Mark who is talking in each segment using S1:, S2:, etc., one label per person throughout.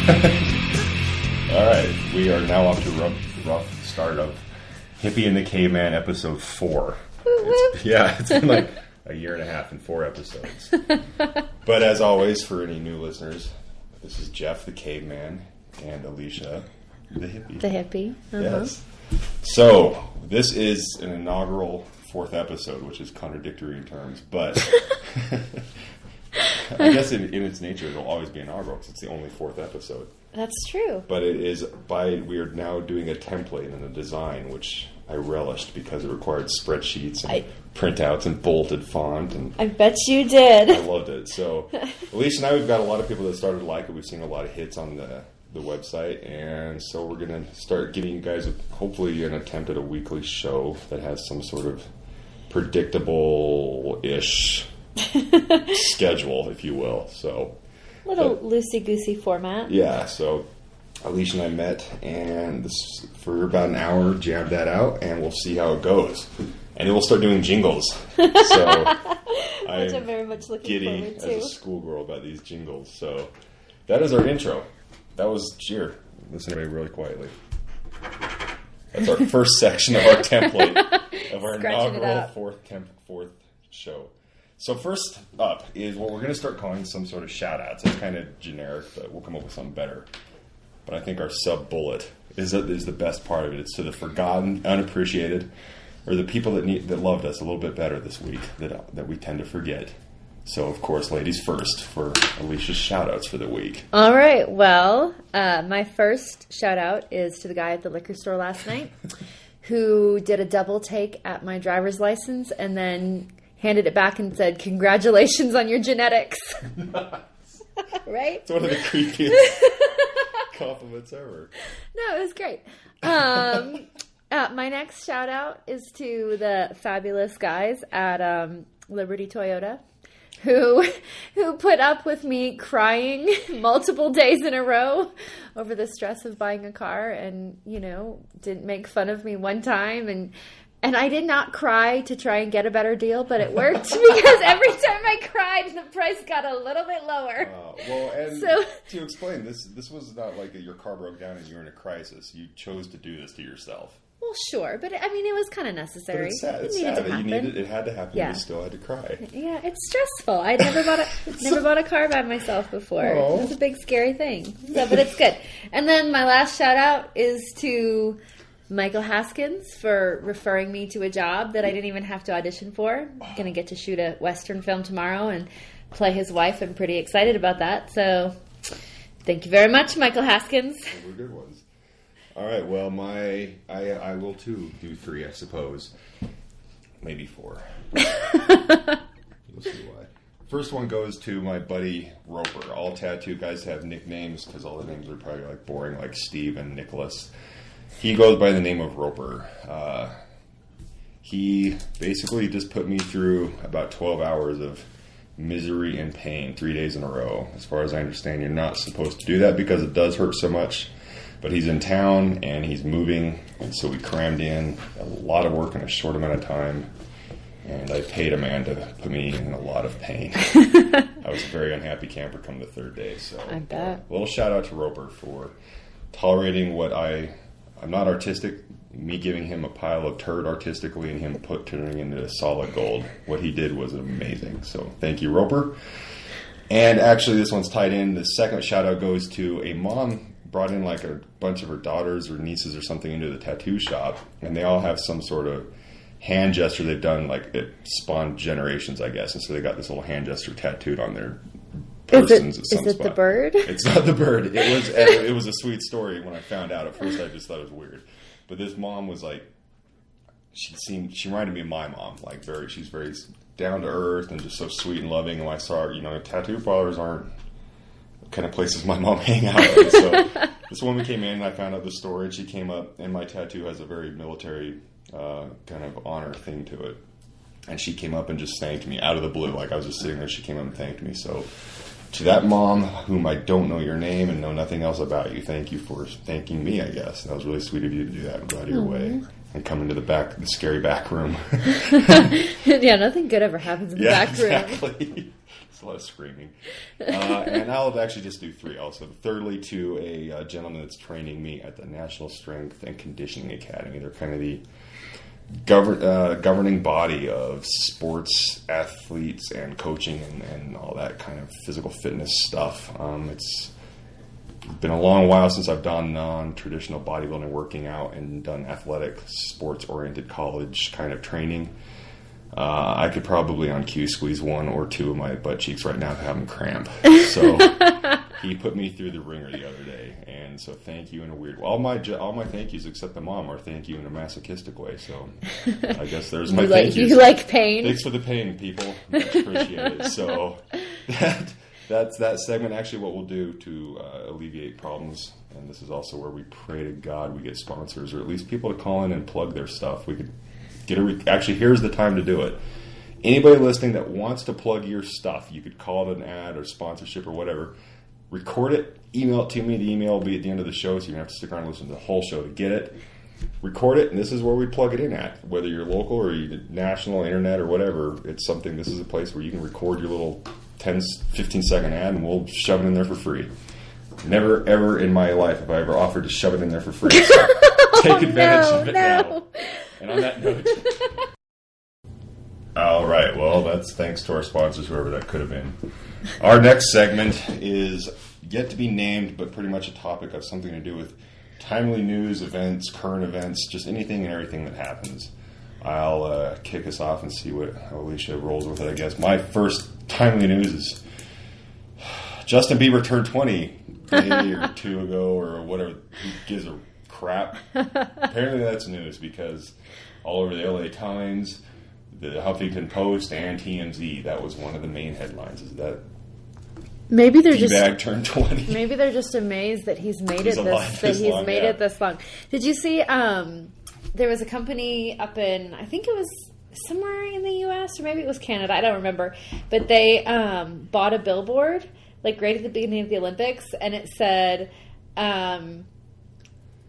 S1: All right, we are now off to a rough start of Hippie and the Caveman episode 4. It's been like a year and a half and 4 episodes. But as always, for any new listeners, this is Jeff the Caveman and Alicia the Hippie.
S2: The Hippie. Uh-huh.
S1: Yes. So, this is an inaugural 4th episode, which is contradictory in terms, but I guess in its nature it'll always be inaugural because it's the only 4th episode.
S2: That's true.
S1: But we are now doing a template and a design, which I relished because it required spreadsheets and printouts and bolded font. And
S2: I bet you did.
S1: I loved it. So, Alicia and I, we've got a lot of people that started to like it. We've seen a lot of hits on the website, and so we're going to start giving you guys hopefully an attempt at a weekly show that has some sort of predictable-ish schedule, if you will. So,
S2: little loosey-goosey format.
S1: Yeah, so Alicia and I met and for about an hour, jammed that out, and we'll see how it goes. And then we'll start doing jingles. So
S2: I'm very much looking forward to.
S1: As a schoolgirl about these jingles. So that is our intro. That was cheer. Listen to me really quietly. That's our first section of our template of our inaugural fourth show. So first up is what we're going to start calling some sort of shout-outs. It's kind of generic, but we'll come up with something better. But I think our sub-bullet is the best part of it. It's to the forgotten, unappreciated, or the people that loved us a little bit better this week that we tend to forget. So, of course, ladies first for Alicia's shout-outs for the week.
S2: All right. Well, my first shout-out is to the guy at the liquor store last night who did a double take at my driver's license and then handed it back and said, "Congratulations on your genetics."
S1: Nice.
S2: Right?
S1: It's one of the creepiest compliments ever.
S2: No, it was great. My next shout out is to the fabulous guys at Liberty Toyota who put up with me crying multiple days in a row over the stress of buying a car and, didn't make fun of me one time. And I did not cry to try and get a better deal, but it worked because every time I cried, the price got a little bit lower.
S1: To explain, this was not like your car broke down and you were in a crisis. You chose to do this to yourself.
S2: Well, sure, but it was kind of necessary.
S1: But it's sad. It's sad that it had to happen. Yeah. You still had to cry.
S2: Yeah, it's stressful. I'd never bought a car by myself before.
S1: Aww.
S2: It was a big scary thing. So, but it's good. And then my last shout out is to Michael Haskins for referring me to a job that I didn't even have to audition for. I'm going to get to shoot a Western film tomorrow and play his wife. I'm pretty excited about that. So thank you very much, Michael Haskins.
S1: Those were good ones. All right, well, I will too do 3, I suppose. Maybe 4. You'll see why. First one goes to my buddy Roper. All tattoo guys have nicknames because all the names are probably like boring, like Steve and Nicholas. He goes by the name of Roper. He basically just put me through about 12 hours of misery and pain 3 days in a row. As far as I understand, you're not supposed to do that because it does hurt so much. But he's in town and he's moving, and so we crammed in a lot of work in a short amount of time. And I paid a man to put me in a lot of pain. I was a very unhappy camper come the 3rd day. So
S2: I bet.
S1: A little shout out to Roper for tolerating what I'm not artistic. Me giving him a pile of turd artistically and him turning into solid gold. What he did was amazing. So thank you, Roper. And actually, this one's tied in. The second shout out goes to a mom brought in like a bunch of her daughters or nieces or something into the tattoo shop, and they all have some sort of hand gesture they've done, like it spawned generations, I guess, and so they got this little hand gesture tattooed on their persons at some spot.
S2: Is it the bird?
S1: It's not the bird. It was a sweet story when I found out. At first I just thought it was weird. But this mom was like, she reminded me of my mom, like she's very down to earth and just so sweet and loving, and when I saw her, tattoo parlors aren't kind of places my mom hang out at. So this woman came in and I found out the story, and she came up, and my tattoo has a very military kind of honor thing to it, and she came up and just thanked me out of the blue. Like I was just sitting there, she came up and thanked me. So to that mom, whom I don't know your name and know nothing else about you, thank you for thanking me, I guess. That was really sweet of you to do that. I'm glad you're away and come into the scary back room.
S2: Yeah, nothing good ever happens in the back room.
S1: Exactly. a lot of screaming. And I'll actually just do 3 also. Thirdly, to a gentleman that's training me at the National Strength and Conditioning Academy. They're kind of the governing body of sports athletes and coaching and all that kind of physical fitness stuff. It's been a long while since I've done non-traditional bodybuilding, working out, and done athletic, sports-oriented college kind of training. I could probably on cue squeeze 1 or 2 of my butt cheeks right now to have them cramp. So he put me through the ringer the other day, and so thank you in a weird way. All my thank yous except the mom are thank you in a masochistic way. So I guess there's my thank yous.
S2: You like pain?
S1: Thanks for the pain, people. Much appreciated. So that's that segment. Actually, what we'll do to alleviate problems, and this is also where we pray to God we get sponsors or at least people to call in and plug their stuff. We could get actually, here's the time to do it. Anybody listening that wants to plug your stuff, you could call it an ad or sponsorship or whatever. Record it, email it to me. The email will be at the end of the show, so you have to stick around and listen to the whole show to get it. Record it, and this is where we plug it in at. Whether you're local or you're national, internet, or whatever, it's something. This is a place where you can record your little 10, 15-second ad, and we'll shove it in there for free. Never, ever in my life have I ever offered to shove it in there for free. So take advantage of it now. And on that note... All right, well, that's thanks to our sponsors, whoever that could have been. Our next segment is yet to be named, but pretty much a topic of something to do with timely news, events, current events, just anything and everything that happens. I'll kick us off and see how Alicia rolls with it, I guess. My first timely news is Justin Bieber turned 20 a day or 2 ago or whatever. Who gives a crap? Apparently that's news because all over the LA Times, the Huffington Post, and TMZ, that was one of the main headlines. Is that
S2: maybe they're
S1: D-bag turned 20?
S2: Maybe they're just amazed that he's made it this long. Did you see? There was a company up in, I think it was somewhere in the U.S. or maybe it was Canada. I don't remember, but they bought a billboard like right at the beginning of the Olympics, and it said.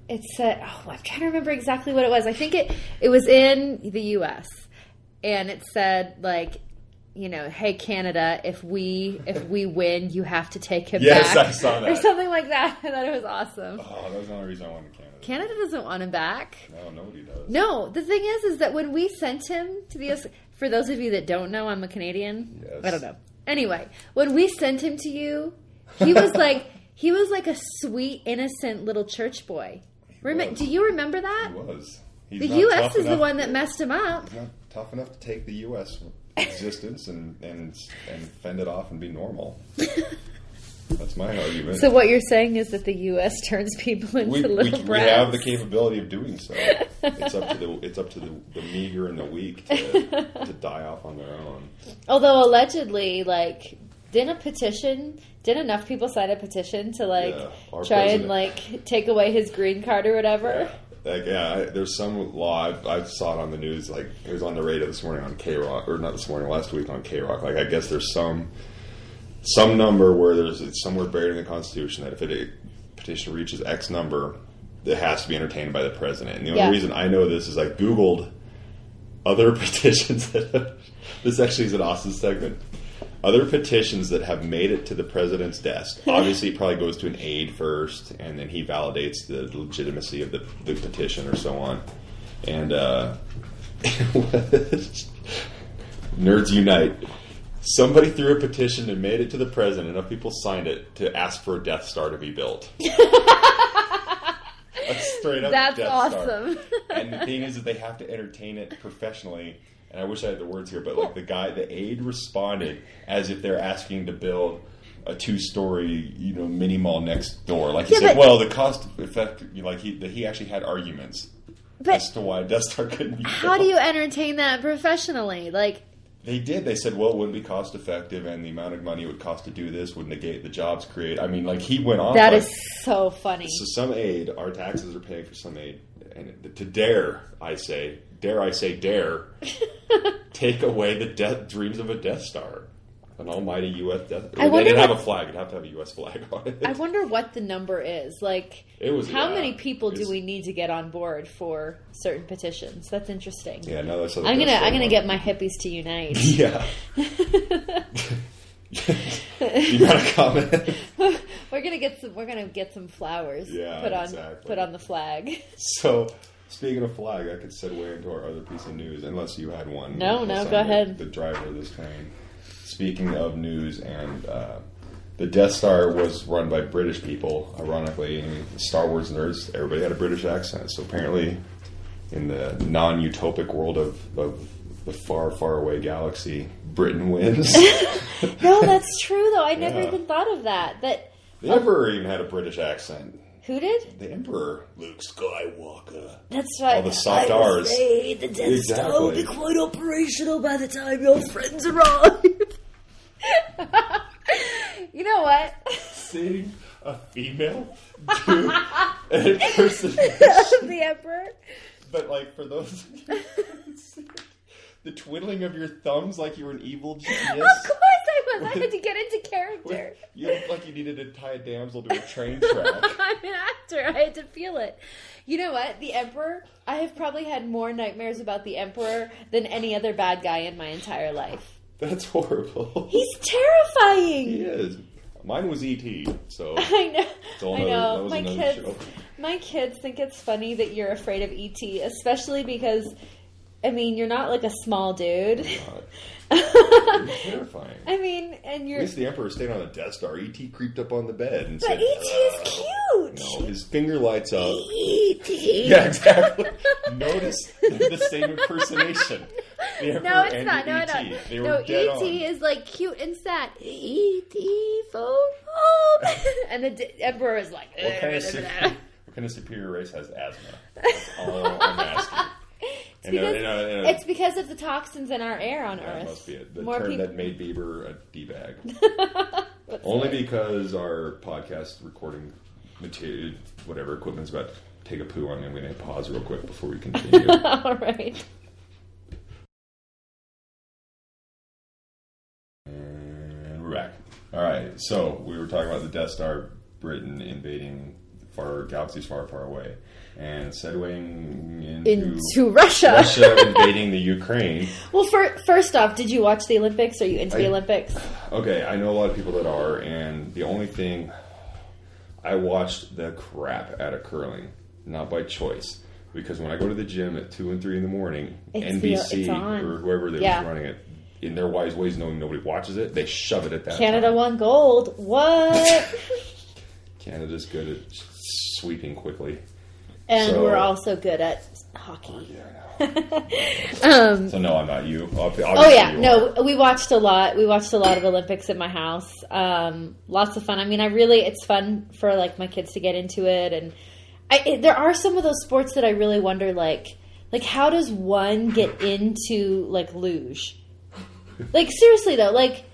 S2: It said, I'm trying to remember exactly what it was. I think it was in the U.S. And it said, like, you know, hey, Canada, if we win, you have to take him back.
S1: Yes, I saw that.
S2: Or something like that. I thought it was awesome.
S1: Oh, that was the only reason I wanted Canada.
S2: Canada doesn't want him back.
S1: No, nobody does.
S2: No, the thing is that when we sent him to the U.S., for those of you that don't know, I'm a Canadian.
S1: Yes.
S2: I don't know. Anyway, when we sent him to you, he was like a sweet, innocent little church boy. Do you remember that?
S1: He was.
S2: The U.S. is the one that messed him up.
S1: He's not tough enough to take the U.S. existence and fend it off and be normal. That's my argument.
S2: So what you're saying is that the U.S. turns people into little brats.
S1: We have the capability of doing so. It's up to the meager and the weak to die off on their own.
S2: Although allegedly, like, didn't enough people sign a petition to try and take away his green card or whatever?
S1: Yeah. There's some law. I saw it on the news. Like, it was on the radio this morning on K-Rock, or not this morning, last week on K-Rock. Like, I guess there's some number where it's somewhere buried in the Constitution that if a petition reaches X number, it has to be entertained by the president. And the only reason I know this is I Googled other petitions this actually is an awesome segment. Other petitions that have made it to the president's desk. Obviously, it probably goes to an aide first, and then he validates the legitimacy of the petition or so on. And nerds unite. Somebody threw a petition and made it to the president. Enough people signed it to ask for a Death Star to be built. A straight up
S2: That's
S1: Death
S2: awesome.
S1: Star. And the thing is that they have to entertain it professionally. And I wish I had the words here, but like the aide responded as if they're asking to build a 2-story, mini mall next door. Like he said, well, the cost effect, he actually had arguments as to why Death Star couldn't be built.
S2: How do you entertain that professionally? Like,
S1: they did. They said, well, it wouldn't be cost effective, and the amount of money it would cost to do this would negate the jobs created. I mean, he went on.
S2: That is so funny.
S1: So some aid, our taxes are paying for some aid, and to dare I say, take away the dreams of a Death Star. An almighty U.S. Death Star. They didn't have a flag. It'd have to have a U.S. flag on it.
S2: I wonder what the number is. Like, how many people do we need to get on board for certain petitions? That's interesting.
S1: Yeah, no, that's...
S2: I'm gonna get my hippies to unite.
S1: Yeah. You got a comment?
S2: We're gonna get some flowers.
S1: Yeah,
S2: put on the flag.
S1: So, speaking of flag, I could segue into our other piece of news, unless you had one.
S2: No, go ahead.
S1: The driver of this train. Speaking of news, and the Death Star was run by British people. Ironically, Star Wars nerds, everybody had a British accent. So apparently, in the non-utopic world of the far, far away galaxy, Britain wins.
S2: No, that's true though. I never even thought of that.
S1: The Emperor even had a British accent.
S2: Who did?
S1: The Emperor, Luke Skywalker.
S2: That's right.
S1: All the soft R's.
S2: The Death Star will be quite operational by the time your friends arrive. You know what?
S1: Seeing a female do an impersonation
S2: of the Emperor.
S1: But like for those the twiddling of your thumbs like you were an evil genius.
S2: Of course I was. I had to get into character.
S1: You looked like you needed to tie a damsel to a train track.
S2: I'm an actor. I had to feel it. You know what? The Emperor, I have probably had more nightmares about the Emperor than any other bad guy in my entire life.
S1: That's horrible.
S2: He's terrifying.
S1: He is. Mine was E.T., so...
S2: I know.
S1: Show.
S2: My kids think it's funny that you're afraid of E.T., especially because... I mean, you're not like a small dude.
S1: You're terrifying.
S2: I mean, and you're...
S1: At least the Emperor stayed on the Death Star. E.T. creeped up on the bed and said...
S2: But E.T. is cute!
S1: No, his finger lights up.
S2: E.T.
S1: Yeah, exactly. Notice the same impersonation. The Emperor
S2: no, it's
S1: and
S2: not. No,
S1: E.T.
S2: no.
S1: They were dead on.
S2: E.T. is like cute and sad. E.T. phone home. And the Emperor is like...
S1: What kind of superior race has asthma? That's all I'm asking.
S2: It's because of the toxins in our air on Earth.
S1: That must be it. The term that made Bieber a D-bag. Only because our podcast recording material, whatever equipment's about to take a poo on, I'm going to pause real quick before we continue.
S2: All right.
S1: And we're back. All right, so we were talking about the Death Star, Britain invading galaxies far, far away. And segueing into
S2: Russia.
S1: Russia invading the Ukraine.
S2: Well, first off, did you watch the Olympics? Are you into the Olympics?
S1: Okay, I know a lot of people that are, and the only thing... I watched the crap out of curling, not by choice. Because when I go to the gym at 2 and 3 in the morning, NBC or whoever was running it, in their wise ways knowing nobody watches it, they shove it at that
S2: Canada
S1: time.
S2: won gold. What?
S1: Canada's good at sweeping quickly.
S2: And we're also good at hockey.
S1: Yeah, so no, I'm not you.
S2: We watched a lot. We watched a lot of Olympics at my house. Lots of fun. I mean, it's fun for like my kids to get into it. And there are some of those sports that I really wonder, like how does one get into like luge? Like seriously though, like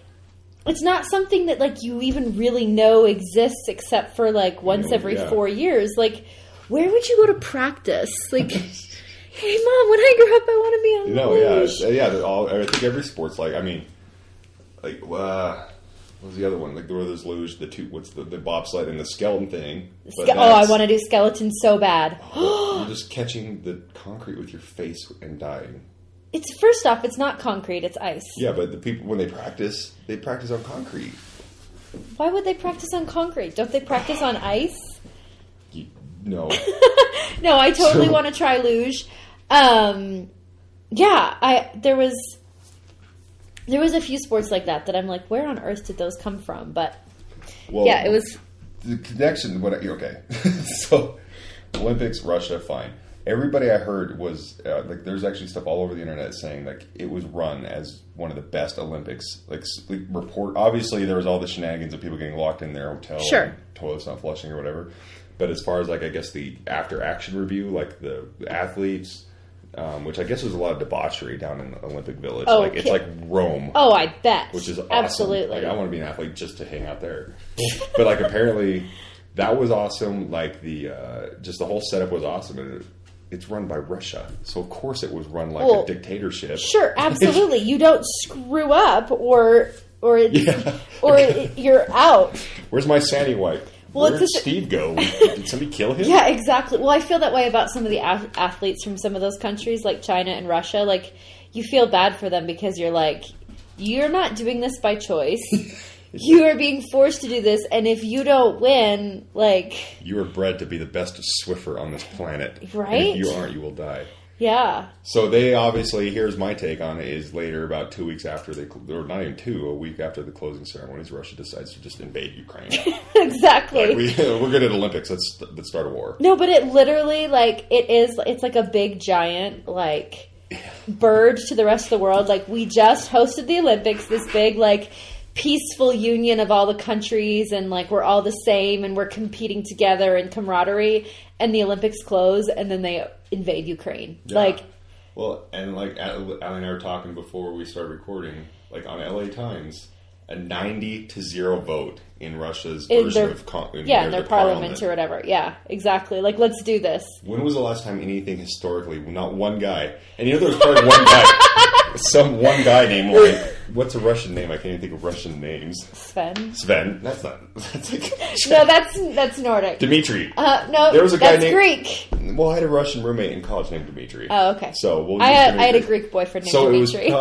S2: it's not something that like you even really know exists except for like once every 4 years. Like, where would you go to practice? Like, hey mom, when I grow up, I want to be on luge.
S1: I think every sport's like, I mean, like, what was the other one? Like, there was luge, the bobsled and the skeleton thing.
S2: I want to do skeleton so bad.
S1: You're just catching the concrete with your face and dying.
S2: First off, it's not concrete, it's ice.
S1: Yeah, but the people, when they practice on concrete.
S2: Why would they practice on concrete? Don't they practice on ice?
S1: No.
S2: No, I totally want to try luge. There was a few sports like that I'm like, where on earth did those come from? But it was
S1: the connection. Okay, so Olympics, Russia, fine. Everybody I heard was like, there's actually stuff all over the internet saying like it was run as one of the best Olympics. Like report, obviously there was all the shenanigans of people getting locked in their hotel, and toilets not flushing or whatever. But as far as like, I guess the after action review, like the athletes, which I guess was a lot of debauchery down in the Olympic Village.
S2: Oh,
S1: like it's like Rome.
S2: Oh, I bet.
S1: Which is awesome.
S2: Absolutely.
S1: Like I want to be an athlete just to hang out there. But like apparently that was awesome. Like the just the whole setup was awesome. And it's run by Russia, so of course it was run like a dictatorship.
S2: Sure, absolutely. You don't screw up or you're out.
S1: Where's my Sandy wipe? Where did Steve go? Did somebody kill him?
S2: Yeah, exactly. Well, I feel that way about some of the athletes from some of those countries, like China and Russia. Like, you feel bad for them because you're like, you're not doing this by choice. You are being forced to do this, and if you don't win, like...
S1: You are bred to be the best Swiffer on this planet.
S2: Right?
S1: And if you aren't, you will die.
S2: Yeah.
S1: So they obviously, here's my take on it, is later, about 2 weeks after or not even 2, a week after the closing ceremonies, Russia decides to just invade Ukraine.
S2: Exactly.
S1: Like we're good at Olympics, let's start a war.
S2: No, but it literally, like, it's like a big, giant, like, bird to the rest of the world. Like, we just hosted the Olympics, this big, like... peaceful union of all the countries, and like we're all the same and we're competing together in camaraderie, and the Olympics close and then they invade Ukraine.
S1: Yeah.
S2: Like,
S1: well, and like Allie and I were talking before we started recording, like on LA Times, a 90-0 vote in Russia's version of
S2: in their parliament or whatever. Yeah, exactly. Like, let's do this.
S1: When was the last time anything historically, not one guy, and you know there was probably one guy, one guy named like, what's a Russian name? I can't even think of Russian names. Sven. That's not. That's like,
S2: no, that's Nordic.
S1: Dmitry.
S2: No,
S1: there was a guy
S2: that's Greek.
S1: Well, I had a Russian roommate in college named Dmitry.
S2: Oh, okay.
S1: So
S2: I had a Greek boyfriend named Dmitry.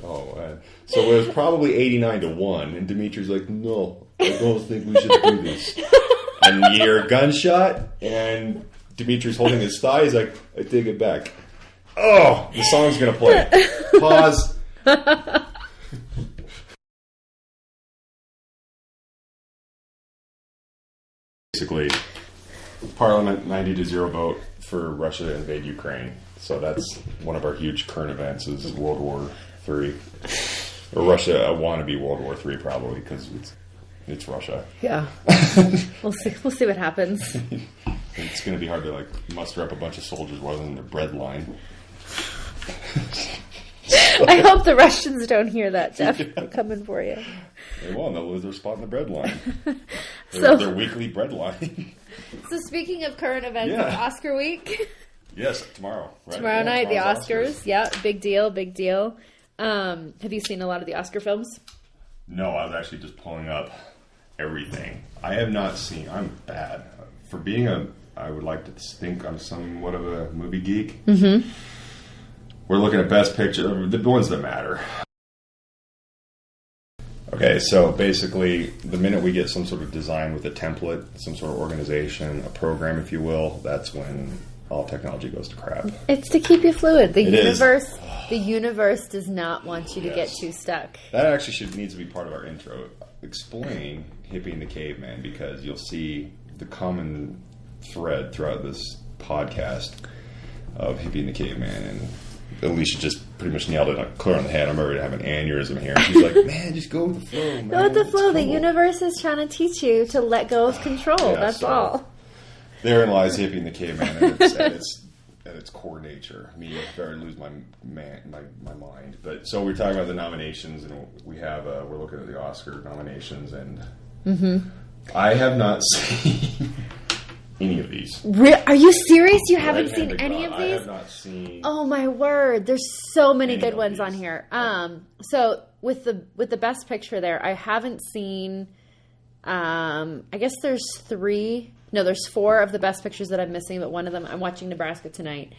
S1: Oh, man. So it was probably 89-1, and Dimitri's like, no, I don't think we should do this. And you hear a gunshot, and Dimitri's holding his thigh. He's like, I take it back. Oh, the song's going to play. Pause. Basically, Parliament 90-0 vote for Russia to invade Ukraine. So that's one of our huge current events is World War III. Or Russia, a wannabe World War III probably, because it's Russia.
S2: Yeah. We'll see what happens.
S1: It's going to be hard to like muster up a bunch of soldiers while in their bread line.
S2: I hope the Russians don't hear that, Jeff. I'm coming for you.
S1: They won't. They'll lose their spot in the bread line. Their weekly bread line.
S2: So speaking of current events, Oscar week.
S1: Yes, tomorrow. Right?
S2: Tomorrow night, the Oscars. Yeah, big deal. Have you seen a lot of the Oscar films?
S1: No, I was actually just pulling up everything. I have not seen. I'm bad. For being I would like to think I'm somewhat of a movie geek. Mm-hmm. We're looking at Best Picture, the ones that matter. Okay, so basically, the minute we get some sort of design with a template, some sort of organization, a program, if you will, that's when all technology goes to crap. It's to keep you fluid. The universe does not want you to get too stuck. That actually needs to be part of our intro. Explain Hippie and the Caveman, because you'll see the common thread throughout this podcast of Hippie and the Caveman, and Alicia just pretty much nailed it clear on the head. I'm ready to have an aneurysm here. She's like, man, just go with the flow, man. Go with the flow. Cool. The universe is trying to teach you to let go of control. That's all. Therein lies Hippie and the Caveman at its core nature. Me, I lose my mind. But so we're talking about the nominations, and we're looking at the Oscar nominations, and I have not seen any of these. Are you serious? You haven't seen any of these? I have not seen. Oh my word! There's so many good ones on here. So with the Best Picture there, I haven't seen. I guess there's 3. No, there's 4 of the Best Pictures that I'm missing, but one of them I'm watching Nebraska tonight.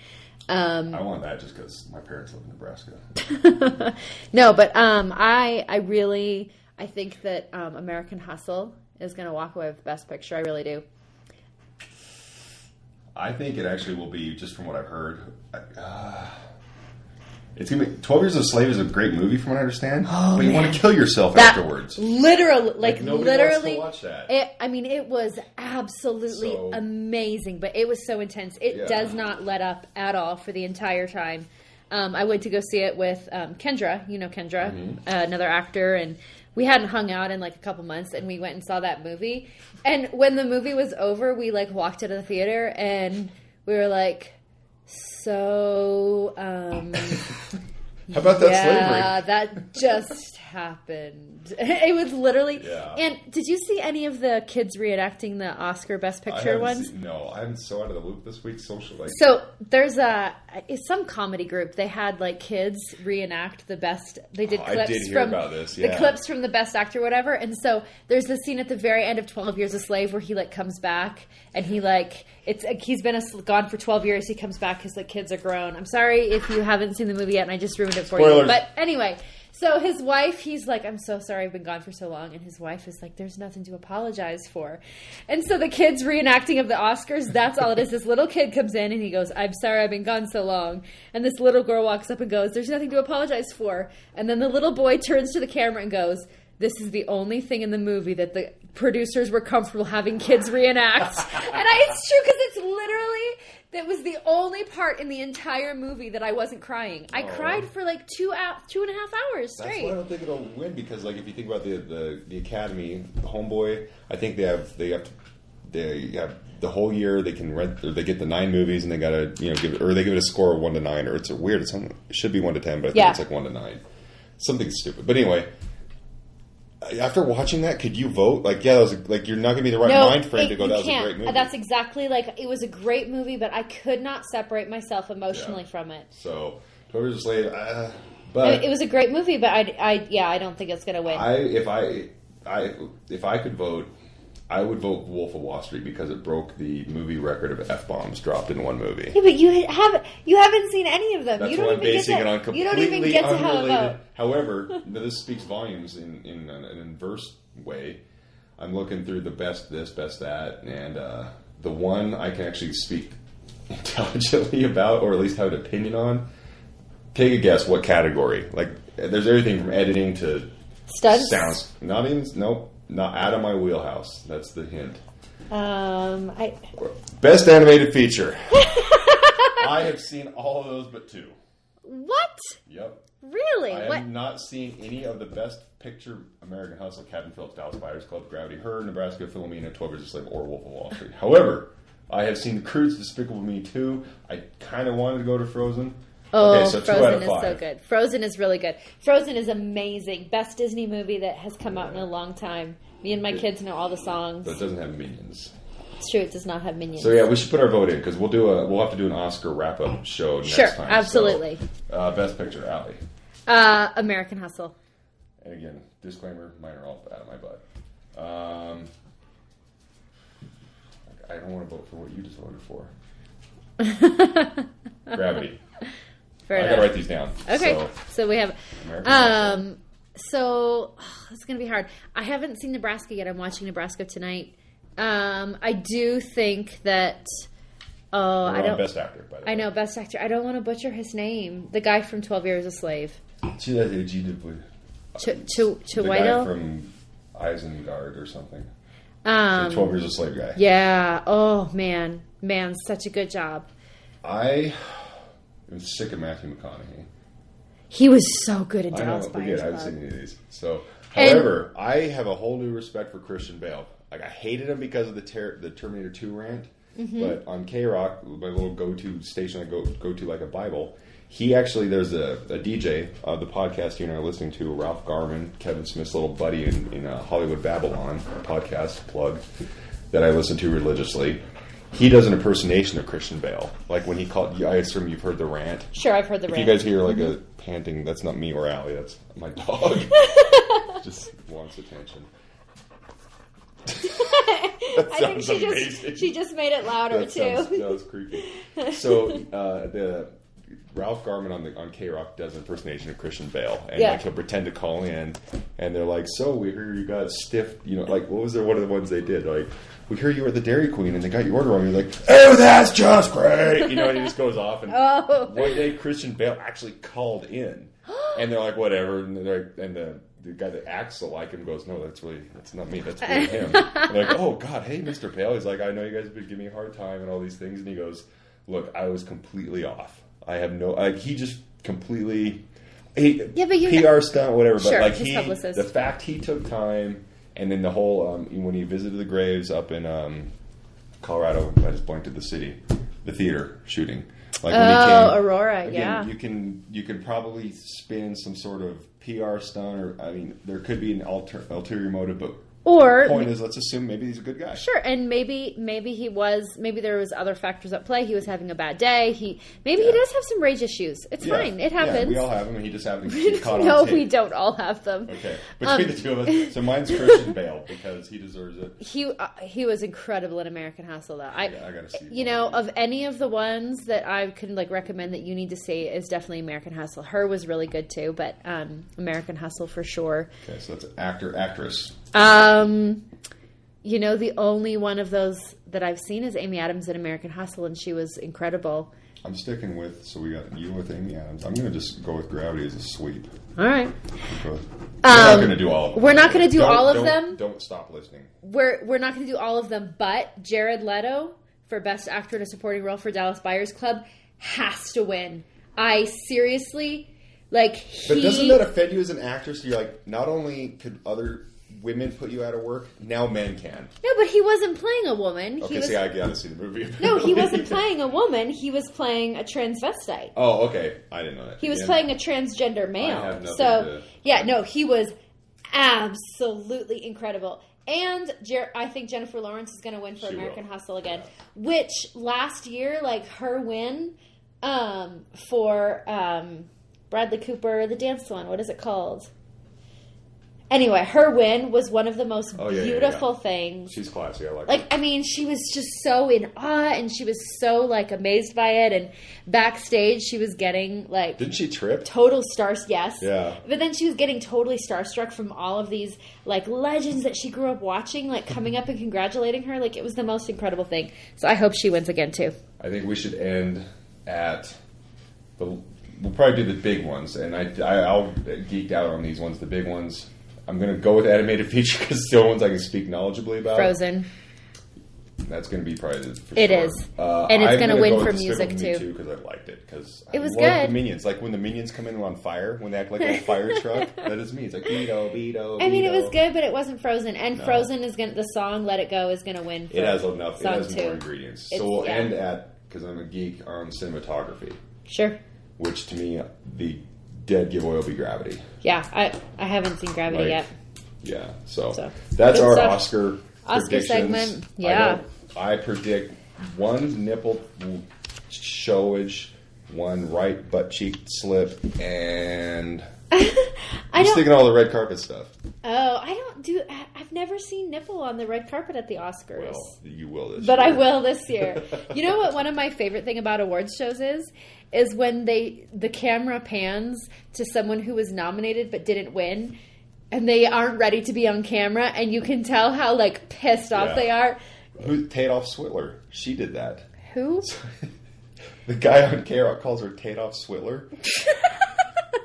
S1: I want that just because my parents live in Nebraska. No, but I think that American Hustle is going to walk away with Best Picture. I really do. I think it actually will be, just from what I've heard. It's gonna be 12 Years a Slave is a great movie, from what I understand. Oh, but you want to kill yourself afterwards. Literally, literally. Wants to watch that. It was absolutely amazing, but it was so intense. It does not let up at all for the entire time. I went to go see it with Kendra. You know Kendra, another actor, and we hadn't hung out in like a couple months, and we went and saw that movie. And when the movie was over, we like walked out of the theater, and we were like, so, how about that slavery? Yeah, that just happened. It was literally. Yeah. And did you see any of the kids reenacting the Oscar Best Picture ones? No, I'm so out of the loop this week. So there's some comedy group. They had like kids reenact the best. They did clips I did hear about this. Yeah. The clips from the Best Actor, whatever. And so there's this scene at the very end of 12 Years a Slave where he like comes back and he like he's been gone for 12 years. He comes back because the kids are grown. I'm sorry if you haven't seen the movie yet and I just ruined
S2: it for
S1: Spoilers.
S2: you. But anyway, so his wife, he's like, I'm so sorry I've been gone for so long. And his wife is like, there's nothing to apologize for. And so the kid's reenacting of the Oscars, that's all it is. This little kid comes in and he goes, I'm sorry I've been gone so long. And this little girl walks up and goes, there's nothing to apologize for. And then the little boy turns to the camera and goes, this is the only thing in the movie that the producers were comfortable having kids reenact. And it's true because it's literally, that was the only part in the entire movie that I wasn't crying. I cried for like 2.5 hours straight.
S1: That's why I don't think it'll win, because like if you think about the Academy, Homeboy, I think they have the whole year they can rent, or they get the 9 movies and they gotta give it a score of 1 to 9, or it's weird. It should be 1 to 10, but I think it's like 1 to 9. Something stupid. But anyway. After watching that, could you vote? Like, yeah, that was like you're not going to be the right mind frame to go. That was a great movie.
S2: That's exactly like it was a great movie, but I could not separate myself emotionally from it.
S1: So, 12 Years a Slave, but
S2: it was a great movie, but I don't think it's going to win.
S1: If I could vote, I would vote Wolf of Wall Street because it broke the movie record of F-bombs dropped in one movie.
S2: Yeah, but you haven't seen any of them.
S1: That's
S2: you don't
S1: why I'm
S2: even
S1: basing
S2: get to,
S1: it on completely
S2: you don't even get to have a vote.
S1: However, this speaks volumes in an inverse way. I'm looking through the best this, best that, and the one I can actually speak intelligently about, or at least have an opinion on. Take a guess what category. Like, there's everything from editing to
S2: stunts.
S1: Sounds. Not out of my wheelhouse. That's the hint. Best animated feature. I have seen all of those but 2.
S2: What?
S1: Yep.
S2: Really?
S1: I have not seen any of the Best Picture, American Hustle, Captain Phillips, Dallas Buyers Club, Gravity, Her, Nebraska, Philomena, 12 Years a Slave, or Wolf of Wall Street. However, I have seen The Croods, Despicable Me 2. I kind of wanted to go to Frozen.
S2: Oh,
S1: okay, so
S2: Frozen is so good. Frozen is really good. Frozen is amazing. Best Disney movie that has come out in a long time. Me and my kids know all the songs.
S1: But it doesn't have Minions.
S2: It's true, it does not have Minions.
S1: So yeah, we should put our vote in because we'll have to do an Oscar wrap-up show next time.
S2: Sure, absolutely.
S1: So, Best Picture, Allie.
S2: American Hustle.
S1: And again, disclaimer, mine are all out of my butt. I don't want to vote for what you just voted for. Gravity. I gotta write these down.
S2: Okay, so we have so it's gonna be hard. I haven't seen Nebraska yet. I'm watching Nebraska tonight. I do think that I don't.
S1: Best Actor, by the way.
S2: I know, Best Actor. I don't want to butcher his name. The guy from 12 Years a Slave.
S1: The guy from Isengard or something. The 12 Years a Slave guy.
S2: Yeah. Oh man, such a good job.
S1: I am sick of Matthew McConaughey.
S2: He was so good in Dallas Buyers Club.
S1: I haven't seen any of these. So, however, I have a whole new respect for Christian Bale. Like, I hated him because of the Terminator 2 rant, but on K-Rock, my little go-to station I go to like a Bible, he actually, there's a DJ of the podcast you and I are listening to, Ralph Garman, Kevin Smith's little buddy in Hollywood Babylon, a podcast plug that I listen to religiously. He does an impersonation of Christian Bale. Like when he called, I assume you've heard the rant.
S2: Sure, I've heard the rant.
S1: If you guys hear like a panting, that's not me or Allie, that's my dog. Just wants attention.
S2: I think she just made it louder too.
S1: That was creepy. So the Ralph Garman on K-Rock does an impersonation of Christian Bale, and like he'll pretend to call in, and they're like, "So we hear you got stiff, like what was one of the ones they did? Like, we hear you were at the Dairy Queen, and they got your order wrong." You're like, "Oh, that's just great," and he just goes off. And one day Christian Bale actually called in, and they're like, "Whatever," and the guy that acts like him goes, "No, that's not me. That's really him." And they're like, "Oh God, hey, Mr. Bale." He's like, "I know you guys have been giving me a hard time and all these things," and he goes, "Look, I was completely off. I have no he just completely PR stunt, whatever." But
S2: sure,
S1: like
S2: the
S1: fact he took time, and then the whole when he visited the graves up in Colorado, I just blanked at the city, the theater shooting. Like when he came,
S2: Aurora,
S1: again, you can probably spin some sort of PR stunt, or I mean, there could be an ulterior motive, but
S2: or
S1: the point is, let's assume maybe he's a good guy.
S2: Sure, and maybe there was other factors at play. He was having a bad day. He does have some rage issues. It's fine. It happens.
S1: Yeah, we all have them, and he just happened to get caught on
S2: No,
S1: tape.
S2: we don't all have them.
S1: Okay, between the two of us. So mine's Christian Bale because he deserves it.
S2: He was incredible in American Hustle, though. I
S1: gotta see.
S2: You know, of any of the ones that I can recommend that you need to see is definitely American Hustle. Her was really good too, but American Hustle for sure.
S1: Okay, so that's actor, actress.
S2: You know, the only one of those that I've seen is Amy Adams in American Hustle, and she was incredible.
S1: I'm sticking with, so we got you with Amy Adams. I'm going to just go with Gravity as a sweep.
S2: All right.
S1: We're not going to do all of them.
S2: We're not going to do all of them.
S1: Don't stop listening.
S2: We're not going to do all of them, but Jared Leto for Best Actor in a Supporting Role for Dallas Buyers Club has to win. I seriously, But
S1: doesn't that offend you as an actress? You're like, not only could other women put you out of work, now men can.
S2: No, but he wasn't playing a woman.
S1: Okay, I gotta see the movie.
S2: No, he wasn't playing a woman. He was playing a transvestite.
S1: Oh, okay. I didn't know that.
S2: He was playing a transgender male.
S1: I have nothing
S2: he was absolutely incredible. And I think Jennifer Lawrence is going to win for American Hustle again. Yeah. Which last year, her win for Bradley Cooper, the dance one. What is it called? Anyway, her win was one of the most beautiful things.
S1: She's classy. I like her.
S2: I mean, she was just so in awe, and she was so, amazed by it. And backstage, she was getting,
S1: Didn't she trip?
S2: Total stars, yes.
S1: Yeah.
S2: But then she was getting totally starstruck from all of these, legends that she grew up watching, coming up and congratulating her. It was the most incredible thing. So I hope she wins again, too.
S1: I think we should end at we'll probably do the big ones. And I'll geek out on these ones, the big ones. I'm going to go with animated feature because it's the only ones I can speak knowledgeably about.
S2: Frozen.
S1: That's going to be probably
S2: It is. And it's going to win for music, too.
S1: Because I liked it. Because
S2: it was
S1: good.
S2: The
S1: Minions. When the Minions come in on fire, when they act like a fire truck, that is me. It's Beto, Beto,
S2: I mean, it was good, but it wasn't Frozen. And Frozen is the song Let It Go is going to win for
S1: It has enough. It has more
S2: two.
S1: Ingredients. So we'll end at, because I'm a geek, on cinematography.
S2: Sure.
S1: Which, to me, the dead giveaway will be Gravity.
S2: Yeah, I haven't seen Gravity yet.
S1: Yeah, so that's our Oscar predictions.
S2: Segment. Yeah.
S1: I predict one nipple showage, one right butt cheek slip, and I'm sticking all the red carpet stuff.
S2: Oh, I've never seen nipple on the red carpet at the Oscars.
S1: Well, you will this year.
S2: But I will this year. You know what one of my favorite thing about awards shows is when the camera pans to someone who was nominated but didn't win, and they aren't ready to be on camera, and you can tell how pissed off they are.
S1: Tadoff Switler. She did that.
S2: Who?
S1: The guy on camera calls her Tadoff Switler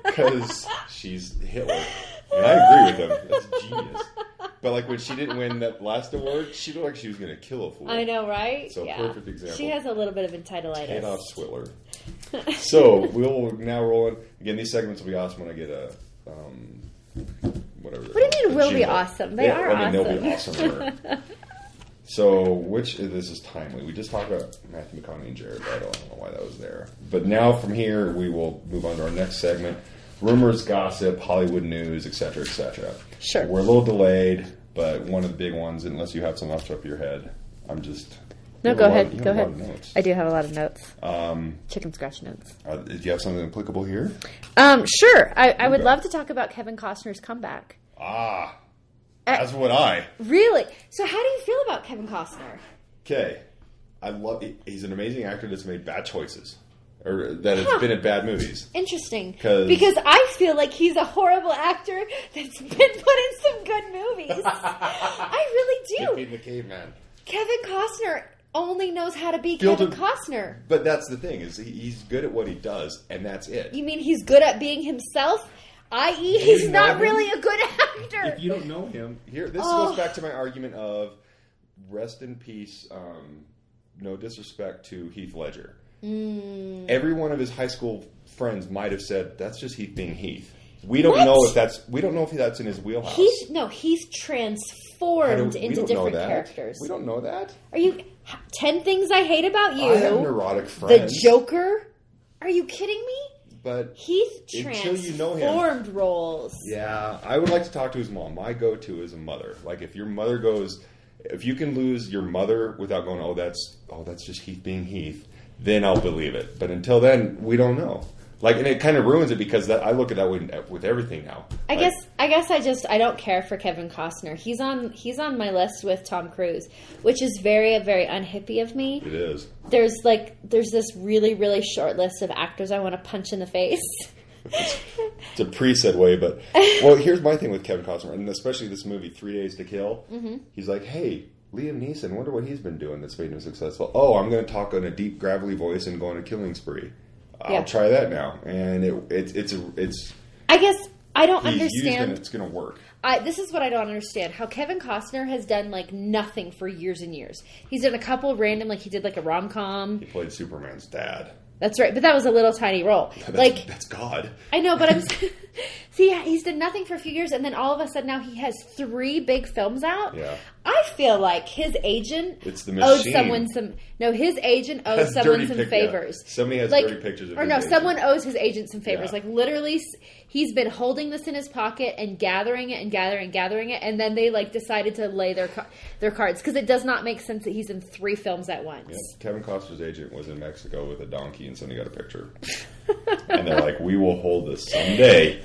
S1: because she's Hitler, and I agree with him. That's genius. But when she didn't win that last award, she looked like she was going to kill a fool.
S2: I know, right?
S1: So perfect example.
S2: She has a little bit of entitleitis.
S1: Tadoff Switler. So we'll now roll in. Again, these segments will be awesome when I get a whatever.
S2: What do you mean will be awesome? They are awesome.
S1: They'll be awesome. So, this is timely. We just talked about Matthew McConaughey and Jared Leto. I don't know why that was there. But now from here, we will move on to our next segment. Rumors, gossip, Hollywood news, etc., etc.
S2: Sure.
S1: We're a little delayed, but one of the big ones, unless you have something off the top of your head, I'm just...
S2: No, go ahead. Go ahead.
S1: Notes.
S2: I do have a lot of notes. Chicken scratch notes.
S1: Do you have something applicable here?
S2: Sure. I would love to talk about Kevin Costner's comeback.
S1: As would I.
S2: Really? So how do you feel about Kevin Costner?
S1: Okay. He's an amazing actor that's made bad choices. Or that has been in bad movies.
S2: Interesting. Because I feel like he's a horrible actor that's been put in some good movies. I really do.
S1: The Caveman.
S2: Kevin Costner only knows how to be Kevin Costner.
S1: But that's the thing, is he's good at what he does, and that's it.
S2: You mean he's good at being himself? I.e., he's not really a good actor.
S1: If you don't know him, this goes back to my argument of rest in peace, no disrespect to Heath Ledger. Every one of his high school friends might have said, that's just Heath being Heath. We don't know if that's in his wheelhouse.
S2: He's transformed into different characters.
S1: We don't know that.
S2: Are you 10 Things I Hate About You?
S1: I have neurotic friends.
S2: The Joker? Are you kidding me?
S1: But
S2: Heath
S1: until you know him,
S2: transformed roles.
S1: yeah, I would like to talk to his mom. My go-to is a mother. Like if your mother goes, if you can lose your mother without going, oh, that's just Heath being Heath, then I'll believe it. But until then, we don't know. Like, and it kind of ruins it because I look at that with everything now.
S2: I guess I don't care for Kevin Costner. He's on my list with Tom Cruise, which is very, very unhippie of me.
S1: It is.
S2: There's this really, really short list of actors I want to punch in the face.
S1: It's a pre-segue, but well, here's my thing with Kevin Costner, and especially this movie, 3 Days to Kill. Mm-hmm. He's like, hey, Liam Neeson, wonder what he's been doing that's made him successful. Oh, I'm going to talk in a deep, gravelly voice and go on a killing spree. I'll try that now, and it's. I
S2: guess I don't understand.
S1: It's going to work.
S2: This is what I don't understand: how Kevin Costner has done like nothing for years and years. He's done a couple of random, like he did like a rom-com.
S1: He played Superman's dad.
S2: That's right, but that was a little tiny role.
S1: That's God.
S2: I know, but I'm. See, he's done nothing for a few years, and then all of a sudden now he has 3 big films out.
S1: Yeah.
S2: I feel like his agent
S1: owes
S2: someone some. No, his agent owes someone some favors.
S1: Yeah. Somebody has dirty pictures of his agent.
S2: Someone owes his agent some favors.
S1: Yeah.
S2: Like literally, he's been holding this in his pocket and gathering it and gathering it, and then they like decided to lay their cards because it does not make sense that he's in 3 films at once.
S1: Yeah. Kevin Costner's agent was in Mexico with a donkey, and somebody got a picture. And they're like, we will hold this someday.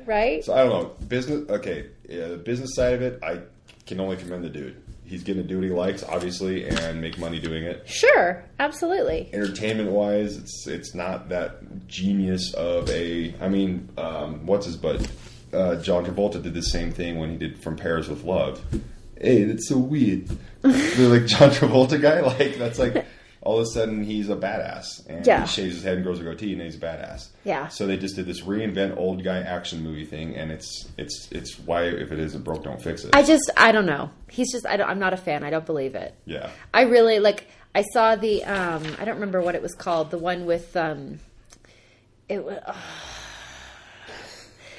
S2: Right?
S1: So I don't know. The business side of it, I can only commend the dude. He's going to do what he likes, obviously, and make money doing it.
S2: Sure, absolutely.
S1: Entertainment-wise, it's not that genius of a... I mean, what's his butt? John Travolta did the same thing when he did From Paris with Love. Hey, that's so weird. The like John Travolta guy, like that's like... All of a sudden, he's a badass, and he shaves his head and grows a goatee, and he's a badass.
S2: Yeah.
S1: So they just did this reinvent old guy action movie thing, and it's why if it isn't broke, don't fix it.
S2: I don't know. I'm not a fan. I don't believe it.
S1: Yeah.
S2: I really I saw the I don't remember what it was called. The one with it was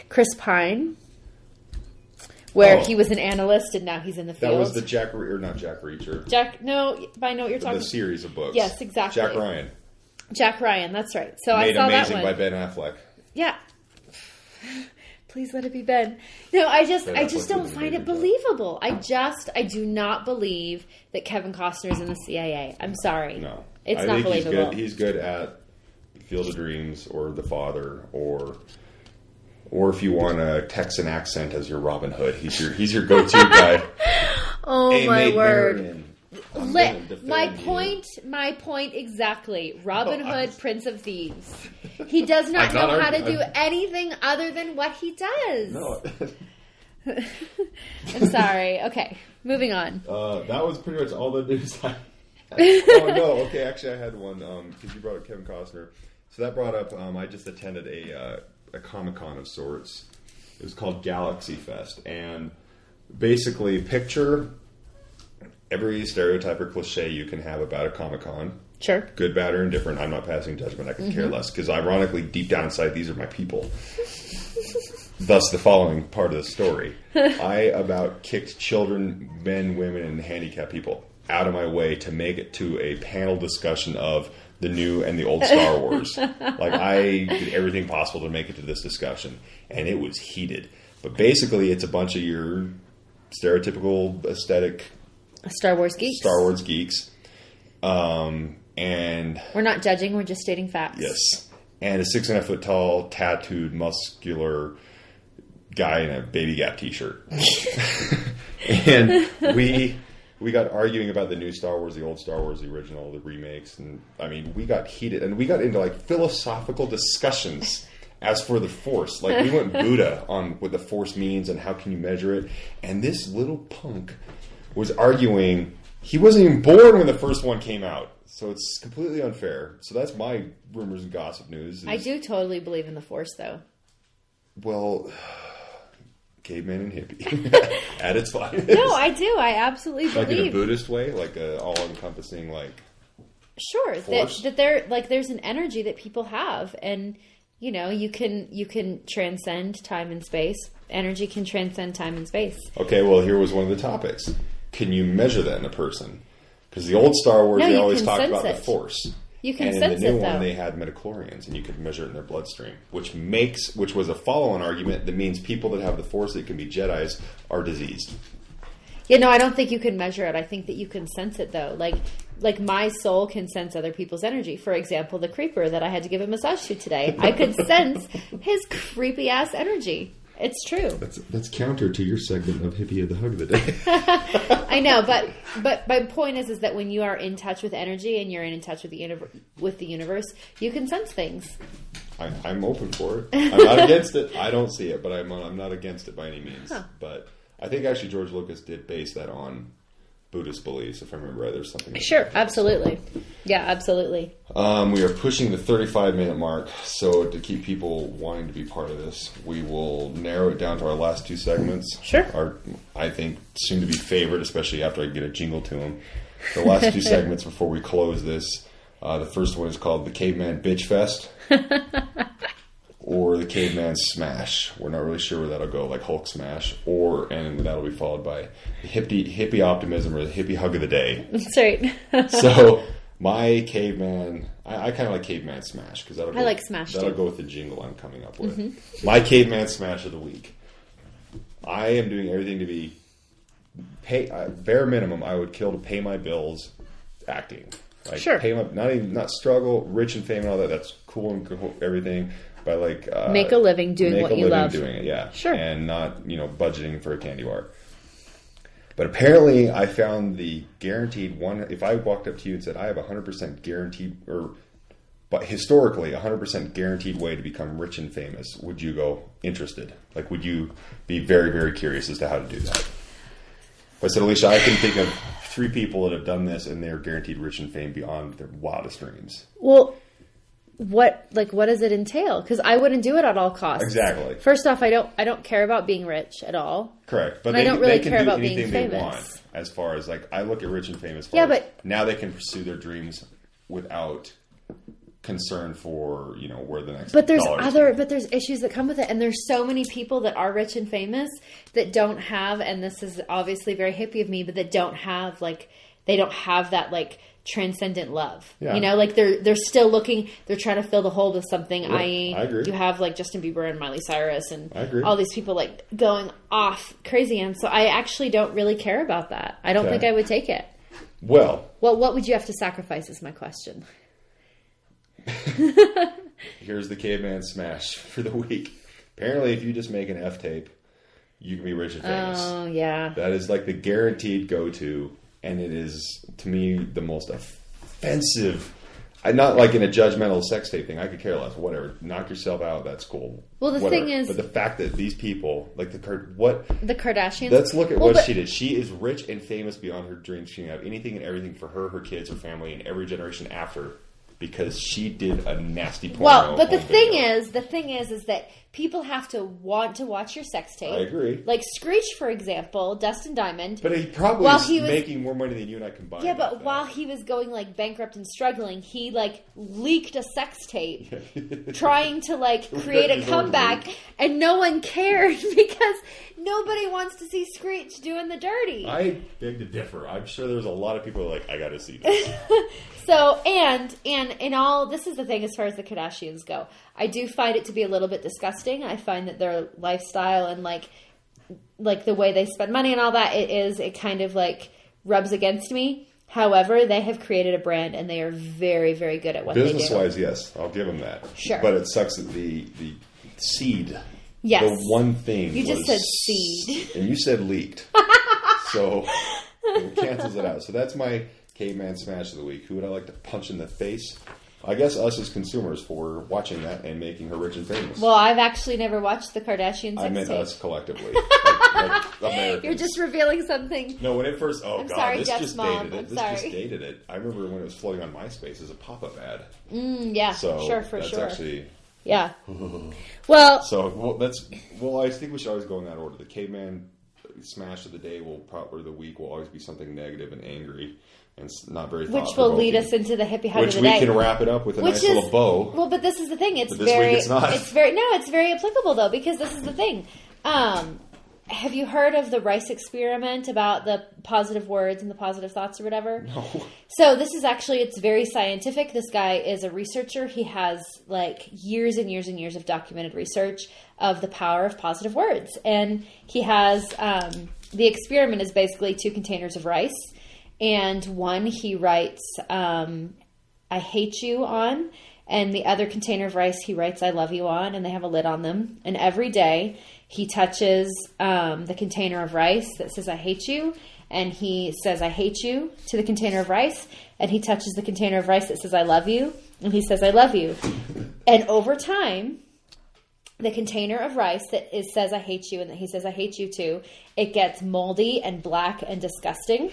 S2: Chris Pine. Where he was an analyst and now he's in the field.
S1: That was the not Jack Reacher.
S2: No, I know what you're talking about.
S1: The series of books.
S2: Yes, exactly.
S1: Jack Ryan,
S2: that's right. So
S1: Made
S2: I saw that
S1: amazing
S2: one.
S1: by Ben Affleck.
S2: Yeah. Please let it be Ben. No, I just don't find it believable. I do not believe that Kevin Costner is in the CIA. I'm sorry.
S1: No.
S2: It's not believable.
S1: He's good at Field of Dreams or The Father or if you want a Texan accent as your Robin Hood, he's your go-to guy.
S2: Oh
S1: hey,
S2: my word!
S1: Marion,
S2: my point exactly. Robin Hood, Prince of Thieves. He does not know how to do anything other than what he does.
S1: No.
S2: I'm sorry. Okay, moving on.
S1: That was pretty much all the news I had. Oh no! Okay, actually, I had one because you brought up Kevin Costner. So that brought up. I just attended a Comic-Con of sorts. It was called Galaxy Fest, and basically picture every stereotype or cliche you can have about a Comic-Con.
S2: Sure. Good, bad, or indifferent. I'm not passing judgment. I could care less, because ironically, deep down inside, these are my people. Thus, the following part of the story. I about kicked children, men, women, and handicapped people out of my way to make it to a panel discussion of the new and the old Star Wars. Like, I did everything possible to make it to this discussion, and it was heated. But basically, it's a bunch of your stereotypical aesthetic Star Wars geeks.
S1: And
S2: we're not judging, we're just stating facts.
S1: Yes. And a 6.5 foot tall, tattooed, muscular guy in a Baby Gap t-shirt. And we got arguing about the new Star Wars, the old Star Wars, the original, the remakes, and I mean, we got heated, and we got into like philosophical discussions as for the Force. Like, we went Buddha on what the Force means and how can you measure it. And this little punk was arguing. He wasn't even born when the first one came out, so it's completely unfair. So that's my rumors and gossip news.
S2: I do totally believe in the Force, though.
S1: Well, Caveman and Hippie at its finest.
S2: No, I do. I absolutely believe.
S1: Like in a Buddhist way, like a all-encompassing, like.
S2: Sure, that there's an energy that people have, and you know, you can transcend time and space. Energy can transcend time and space.
S1: Okay, well, here was one of the topics. Can you measure that in a person? Because the old Star Wars, they always talked about the Force.
S2: You can
S1: and
S2: sense
S1: in the new
S2: it,
S1: one,
S2: though.
S1: they had midichlorians, and you could measure it in their bloodstream, which was a follow-on argument that means people that have the Force that can be Jedis are diseased.
S2: Yeah, no, I don't think you can measure it. I think that you can sense it, though. Like my soul can sense other people's energy. For example, the creeper that I had to give a massage to today. I could sense his creepy-ass energy. It's true.
S1: That's counter to your segment of Hippie of the Hug of the Day.
S2: I know, but my point is that when you are in touch with energy and you're in touch with the universe, you can sense things.
S1: I'm open for it. I'm not against it. I don't see it, but I'm not against it by any means. Huh. But I think actually George Lucas did base that on Buddhist beliefs, if I remember right. There's something.
S2: Sure, absolutely. Yeah, absolutely.
S1: We are pushing the 35-minute mark, so to keep people wanting to be part of this, we will narrow it down to our last two segments.
S2: Sure.
S1: Our, I think, soon to be favorite, especially after I get a jingle to them. The last two segments before we close this. The first one is called the Caveman Bitch Fest. Or the Caveman Smash. We're not really sure where that'll go, like Hulk Smash. And that'll be followed by the hippie optimism or the hippie hug of the day.
S2: That's right.
S1: So, my Caveman... I kind of like Caveman Smash. Because
S2: I like Smash,
S1: that'll
S2: too.
S1: go with the jingle I'm coming up with. Mm-hmm. My Caveman Smash of the week. I am doing everything to be... bare minimum, I would kill to pay my bills acting. Like,
S2: sure.
S1: Pay my, not struggle, rich and fame and all that. That's cool and cool, everything. But
S2: make a living doing what you love.
S1: Doing it, yeah.
S2: Sure.
S1: And not, budgeting for a candy bar. But apparently I found the guaranteed one. If I walked up to you and said, I have 100% guaranteed, but historically 100% guaranteed way to become rich and famous, would you go interested? Like, would you be very, very curious as to how to do that? I said, Alicia, I can think of 3 people that have done this and they're guaranteed rich and fame beyond their wildest dreams.
S2: Well, what does it entail? Because I wouldn't do it at all costs.
S1: Exactly.
S2: First off, I don't care about being rich at all.
S1: Correct, but
S2: I don't really
S1: they can
S2: care
S1: do
S2: about
S1: anything
S2: being
S1: they
S2: famous.
S1: want. As far as I look at rich and famous.
S2: But
S1: now they can pursue their dreams without concern for where the next.
S2: But there's issues that come with it, and there's so many people that are rich and famous that don't have, and this is obviously very hippie of me, but that don't have that transcendent love.
S1: Yeah.
S2: They're still looking, they're trying to fill the hole with something.
S1: Yeah, I agree.
S2: You have Justin Bieber and Miley Cyrus and
S1: I agree.
S2: all these people going off crazy, and so I actually don't really care about that. I don't think I would take it.
S1: Well,
S2: what would you have to sacrifice is my question.
S1: Here's the Caveman Smash for the week. Apparently, if you just make an F tape, you can be rich and famous.
S2: Oh, yeah.
S1: That is the guaranteed go-to, and it is, to me, the most offensive. Not in a judgmental sex tape thing. I could care less. Whatever. Knock yourself out. That's cool.
S2: Well, the thing is...
S1: But the fact that these people, the
S2: Kardashians...
S1: Let's look at what she did. She is rich and famous beyond her dreams. She can have anything and everything for her kids, her family, and every generation after. Because she did a nasty porno.
S2: Well, but the thing is that people have to want to watch your sex tape.
S1: I agree.
S2: Like Screech, for example, Dustin Diamond.
S1: But he probably was making more money than you and I combined.
S2: Yeah, but while he was going bankrupt and struggling, he leaked a sex tape, trying to create a comeback, and no one cared because nobody wants to see Screech doing the dirty.
S1: I beg to differ. I'm sure there's a lot of people I got to see this.
S2: So, and in all, this is the thing as far as the Kardashians go. I do find it to be a little bit disgusting. I find that their lifestyle and the way they spend money and all that, it kind of rubs against me. However, they have created a brand and they are very, very good at what they do.
S1: Business-wise, yes. I'll give them that.
S2: Sure.
S1: But it sucks that the seed,
S2: yes.
S1: the one thing
S2: You just said seed.
S1: And you said leaked. So it cancels it out. So that's my Caveman Smash of the week. Who would I like to punch in the face? I guess us as consumers for watching that and making her rich and famous.
S2: Well, I've actually never watched the Kardashian sex
S1: I meant
S2: tape.
S1: us collectively. Americans.
S2: You're just revealing something.
S1: No, when it first... Oh,
S2: I'm
S1: God,
S2: sorry,
S1: this
S2: Jeff's
S1: just
S2: mom.
S1: dated it. This just dated it. I remember when it was floating on MySpace as a pop-up ad.
S2: Yeah,
S1: so
S2: sure, for
S1: that's
S2: sure.
S1: Actually...
S2: Yeah. Well...
S1: So, I think we should always go in that order. The Caveman Smash of the day or the week will always be something negative and angry. And it's not very
S2: which will lead us into the hippie hug of the day.
S1: Which we can wrap it up with a nice little bow.
S2: Well, but this is the thing. It's
S1: this week it's not.
S2: It's very applicable though, because this is the thing. have you heard of the rice experiment about the positive words and the positive thoughts or whatever?
S1: No.
S2: So this is actually, it's very scientific. This guy is a researcher. He has like years and years and years of documented research of the power of positive words. And he has, the experiment is basically 2 containers of rice. And one he writes, I hate you on. And the other container of rice he writes, I love you on. And they have a lid on them. And every day he touches the container of rice that says, I hate you. And he says, I hate you to the container of rice. And he touches the container of rice that says, I love you. And he says, I love you. And over time, the container of rice that says, I hate you, and that he says, I hate you too, it gets moldy and black and disgusting.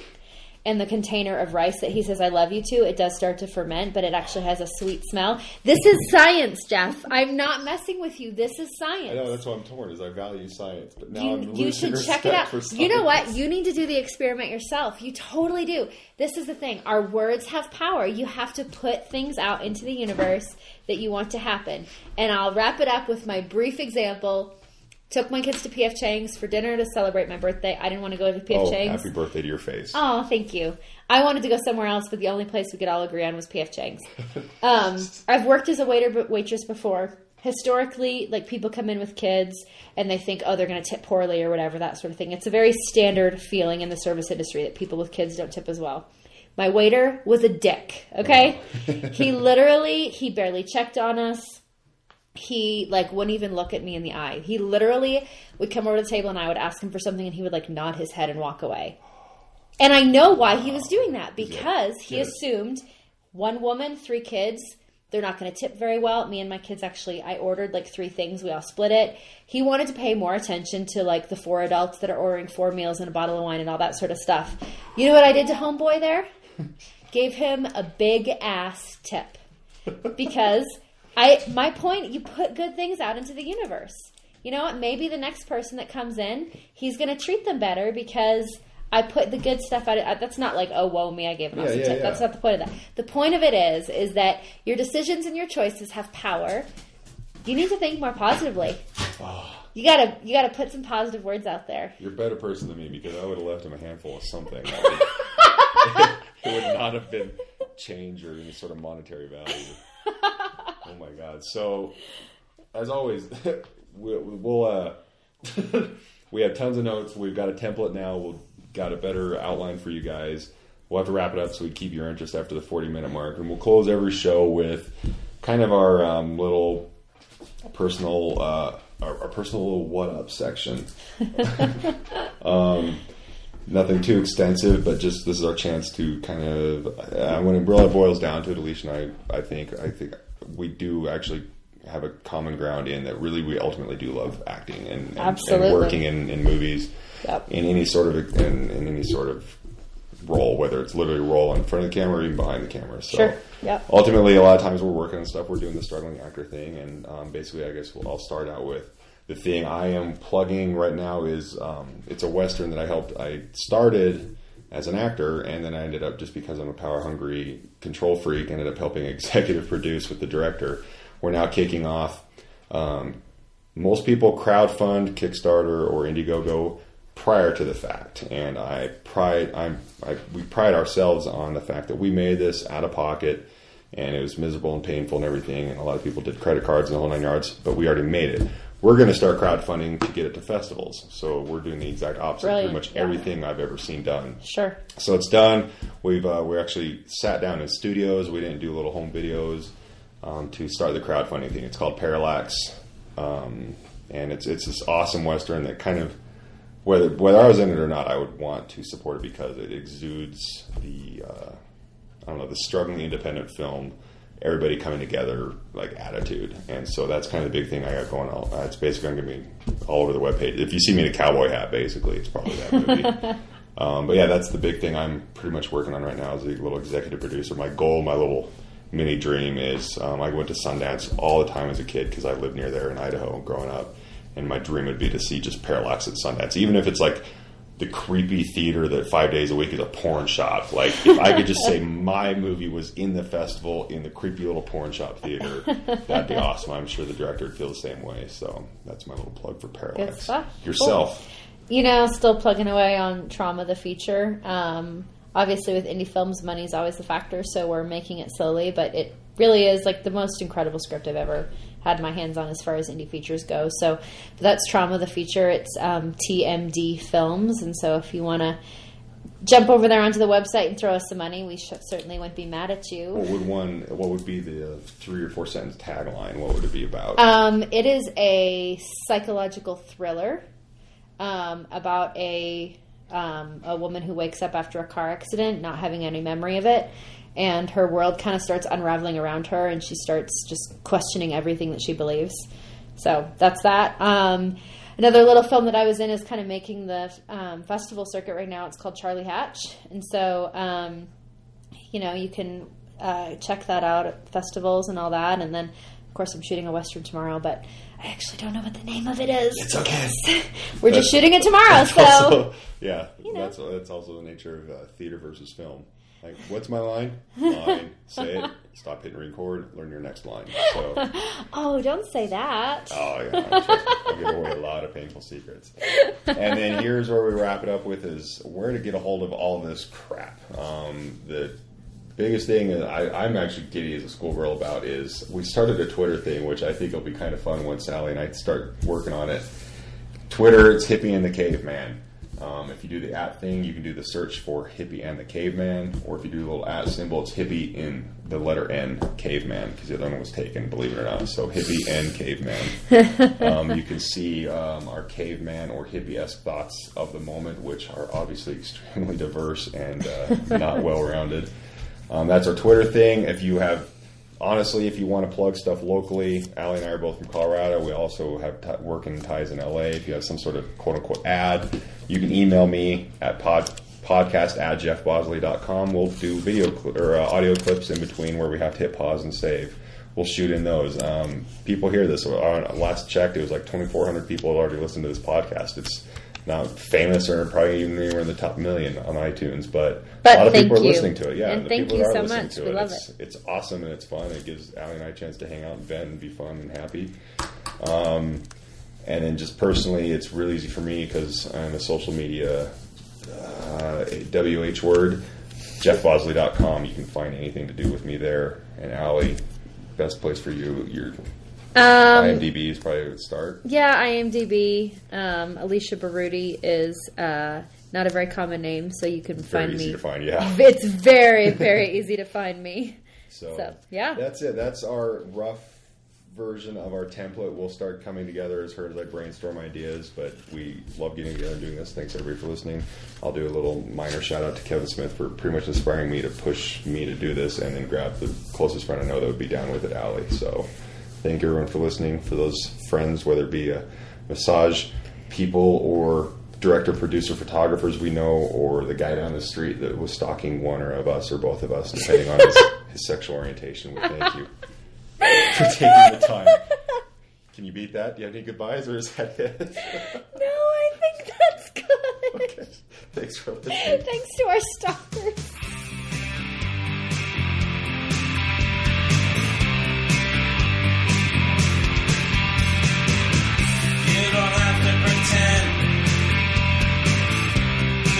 S2: And the container of rice that he says, I love you to, it does start to ferment, but it actually has a sweet smell. This is science, Jeff. I'm not messing with you. This is science.
S1: I know, that's why I'm torn, is I value science, but now I'm losing
S2: you should
S1: respect
S2: check it out.
S1: for science.
S2: You know what? You need to do the experiment yourself. You totally do. This is the thing. Our words have power. You have to put things out into the universe that you want to happen. And I'll wrap it up with my brief example. Took my kids to P.F. Chang's for dinner to celebrate my birthday. I didn't want to go to P.F. Chang's.
S1: Happy birthday to your face.
S2: Oh, thank you. I wanted to go somewhere else, but the only place we could all agree on was P.F. Chang's. I've worked as a waitress before. Historically, like, people come in with kids and they think, oh, they're going to tip poorly or whatever, that sort of thing. It's a very standard feeling in the service industry that people with kids don't tip as well. My waiter was a dick, okay? He barely checked on us. He, like, wouldn't even look at me in the eye. He literally would come over to the table and I would ask him for something and he would, like, nod his head and walk away. And I know why he was doing that, because he assumed 1 woman, 3 kids, they're not going to tip very well. Me and my kids, actually, I ordered, like, 3 things. We all split it. He wanted to pay more attention to, like, the 4 adults that are ordering 4 meals and a bottle of wine and all that sort of stuff. You know what I did to homeboy there? Gave him a big-ass tip. Because... my point, you put good things out into the universe. You know what? Maybe the next person that comes in, he's going to treat them better because I put the good stuff out. That's not like, oh, woe me, I gave an awesome tip. Yeah. That's not the point of that. The point of it is that your decisions and your choices have power. You need to think more positively. Oh. You gotta put some positive words out there.
S1: You're a better person than me, because I would have left him a handful of something. It would not have been change or any sort of monetary value. Oh my God! So, as always, we'll we have tons of notes. We've got a template now. We've got a better outline for you guys. We'll have to wrap it up so we keep your interest after the 40-minute mark, and we'll close every show with kind of our little personal our personal little what up section. Nothing too extensive, but just this is our chance to kind of when it really boils down to it, Alicia and I think we do actually have a common ground in that really we ultimately do love acting and working in movies. Yep. in any sort of role, whether it's literally a role in front of the camera or even behind the camera. So
S2: sure. Yep.
S1: Ultimately, a lot of times we're working on stuff, we're doing the struggling actor thing, and basically I guess I'll start out with the thing I am plugging right now is it's a Western that I started as an actor, and then I ended up, just because I'm a power-hungry control freak, ended up helping executive produce with the director. We're now kicking off. Most people crowdfund, Kickstarter, or Indiegogo prior to the fact, and we pride ourselves on the fact that we made this out of pocket, and it was miserable and painful and everything, and a lot of people did credit cards and the whole 9 yards, but we already made it. We're going to start crowdfunding to get it to festivals. So we're doing the exact opposite.
S2: Brilliant.
S1: Pretty much everything I've ever seen done.
S2: Sure.
S1: So it's done. We actually sat down in studios. We didn't do little home videos to start the crowdfunding thing. It's called Parallax. And it's this awesome Western that kind of, whether I was in it or not, I would want to support it because it exudes the struggling independent film, everybody coming together, like, attitude. And so that's kind of the big thing I got going on. It's basically going to be all over the webpage. If you see me in a cowboy hat, basically, it's probably that movie. But yeah, that's the big thing I'm pretty much working on right now as a little executive producer. My goal, my little mini dream is I went to Sundance all the time as a kid because I lived near there in Idaho growing up. And my dream would be to see just Parallax at Sundance, even if it's like the creepy theater that 5 days a week is a porn shop. Like, if I could just say my movie was in the festival in the creepy little porn shop theater, that'd be awesome. I'm sure the director would feel the same way. So that's my little plug for Parallax.
S2: Good stuff.
S1: Yourself.
S2: Still plugging away on Trauma the Feature. Obviously, with indie films, money is always the factor, so we're making it slowly, but it really is like the most incredible script I've ever had my hands on as far as indie features go. So that's Trauma the Feature. It's TMD Films, and so if you want to jump over there onto the website and throw us some money, we certainly wouldn't be mad at you.
S1: What would be the 3 or 4 sentence tagline? What would it be about?
S2: It is a psychological thriller about a woman who wakes up after a car accident, not having any memory of it, and her world kind of starts unraveling around her, and she starts just questioning everything that she believes. So that's that. Another little film that I was in is kind of making the festival circuit right now. It's called Charlie Hatch. And so, you can check that out at festivals and all that. And then, of course, I'm shooting a Western tomorrow, but I actually don't know what the name of it is.
S1: It's okay.
S2: We're just shooting it tomorrow, so...
S1: Also, that's also the nature of theater versus film. Like, what's my line? Line. Say it. Stop hitting record. Learn your next line. So.
S2: Oh, don't say that.
S1: Oh, yeah. I'll give away a lot of painful secrets. And then here's where we wrap it up with is where to get a hold of all this crap. The biggest thing I'm actually giddy as a schoolgirl about is we started a Twitter thing, which I think will be kind of fun once Sally and I start working on it. Twitter, it's Hippie and the Caveman. If you do the @ thing, you can do the search for Hippie and the Caveman, or if you do the little @ symbol, it's Hippie in the letter N, Caveman, because the other one was taken, believe it or not. So Hippie and Caveman. You can see our caveman or hippie-esque thoughts of the moment, which are obviously extremely diverse and not well-rounded. That's our Twitter thing. If you want to plug stuff locally, Allie and I are both from Colorado. We also have working ties in LA. If you have some sort of quote-unquote ad, you can email me at podcast@jeffbosley.com. We'll do video or audio clips in between where we have to hit pause and save. We'll shoot in those. People hear this. Last checked, it was like 2,400 people had already listened to this podcast. It's not famous or probably even anywhere in the top 1,000,000 on iTunes, but a lot of people are listening to it. Yeah,
S2: and thank you so much. We love it.
S1: It's awesome and it's fun. It gives Allie and I a chance to hang out and vent and be fun and happy. And then just personally, it's really easy for me because I'm a social media WH word, jeffbosley.com. You can find anything to do with me there. And Allie, best place for you. Your IMDb is probably a good start.
S2: Yeah, IMDb. Alicia Baruti is not a very common name, so you can find me.
S1: Very easy to find, yeah.
S2: It's very, very easy to find me.
S1: So,
S2: yeah.
S1: That's it. That's our rough version of our template. We'll start coming together as I brainstorm ideas, but we love getting together and doing this. Thanks everybody for listening. I'll do a little minor shout out to Kevin Smith for pretty much inspiring me to push me to do this and then grab the closest friend I know that would be down with it, Allie. So thank you everyone for listening. For those friends, whether it be a massage people or director, producer, photographers we know, or the guy down the street that was stalking one or of us or both of us, depending on his sexual orientation, we thank you for taking the time. Can you beat that? Do you have any goodbyes, or is that it?
S2: No, I think that's good.
S1: Okay. Thanks for listening.
S2: Thanks to our stalkers.
S3: You don't have to pretend to